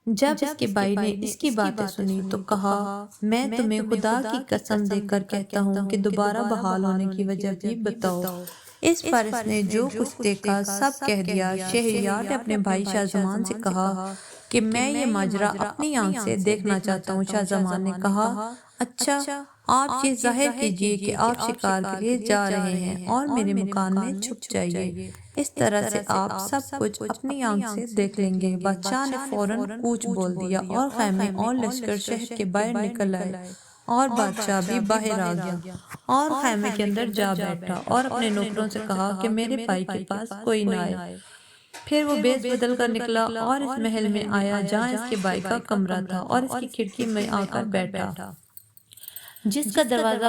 جب اس کے بھائی نے اس کی باتیں سنی تو کہا، میں تمہیں خدا کی قسم دے کر کہتا ہوں کہ دوبارہ بحال ہونے کی وجہ بھی بتاؤ۔ اس پر اس نے جو کچھ دیکھا سب کہہ دیا۔ شہریار نے اپنے بھائی شاہ زمان سے کہا کہ میں یہ ماجرا اپنی آنکھ سے دیکھنا چاہتا ہوں۔ شاہ زمان نے کہا، اچھا، آپ یہ ظاہر کیجئے کہ آپ شکار کے لیے جا رہے ہیں اور میرے مکان میں چھپ جائیے، اس طرح سے آپ سب کچھ اپنی آنکھ سے دیکھ لیں گے۔ بادشاہ نے فوراً کوچ بول دیا اور خیمے اور لشکر شہر کے باہر نکل آئے اور بادشاہ بھی باہر آ گیا اور خیمے کے اندر جا بیٹھا اور اپنے نوکروں سے کہا کہ میرے بھائی کے پاس کوئی نہ آئے۔ پھر وہ بیس بدل کر نکلا اور اس محل میں آیا جہاں اس کے بھائی کا کمرہ تھا اور اس کی کھڑکی میں آ کر بیٹھا، جس کا دروازہ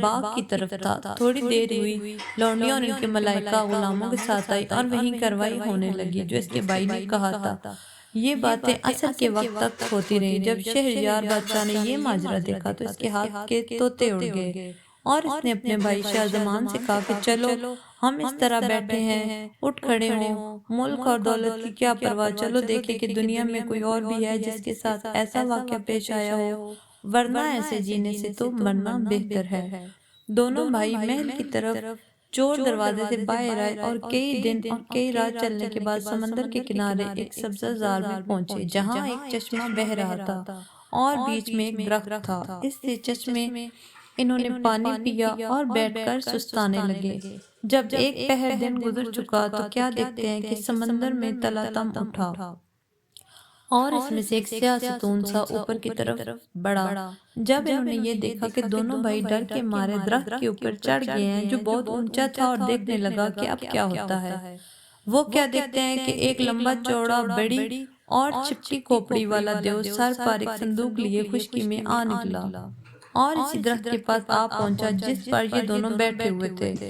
باغ کی طرف تھا۔ تھوڑی دیر ہوئی، لونڈیاں اور ان کے ملائکہ غلاموں کے ساتھ آئی اور وہیں کارروائی ہونے لگی جو اس کے بھائی نے کہا تھا۔ یہ باتیں عصر کے وقت تک ہوتی رہیں۔ جب شہریار بادشاہ نے یہ ماجرا دیکھا تو اس کے ہاتھ کے طوطے اڑ گئے اور اس نے اپنے بھائی شاہ زمان سے کہا کہ چلو ہم اس طرح بیٹھے ہیں، اٹھ کھڑے ہوں، ملک اور دولت کی کیا پرواہ، چلو دیکھیں کہ دنیا میں کوئی اور بھی ہے جس کے ساتھ ایسا واقعہ پیش آیا ہو، ورنہ ایسے جینے سے تو مرنا بہتر ہے۔ دونوں بھائی محل کی طرف چور دروازے سے باہر آئے اور کئی دن اور کئی رات چلنے کے بعد سمندر کے کنارے ایک سبزہ زار میں پہنچے جہاں ایک چشمہ بہہ رہا تھا اور بیچ میں ایک درخت تھا۔ اس سے چشمے انہوں نے پانی پیا اور بیٹھ کر سستانے لگے۔ جب ایک پہر دن گزر چکا تو کیا دیکھتے ہیں کہ سمندر میں تلاطم اٹھا اور اس میں سے ایک سیاہ ستون سا اوپر کی طرف بڑھا۔ جب انہوں نے یہ دیکھا کہ دونوں بھائی ڈر کے مارے درخت کے اوپر چڑھ گئے ہیں جو بہت اونچا تھا اور دیکھنے لگا کہ اب کیا ہوتا ہے، وہ کیا دیکھتے ہیں کہ ایک لمبا چوڑا بڑی اور چپٹی کھوپڑی والا دیو سر پر ایک صندوق لیے خشکی میں آ نکلا اور اسی درخت کے پاس آ پہنچا جس پر یہ دونوں بیٹھے ہوئے تھے۔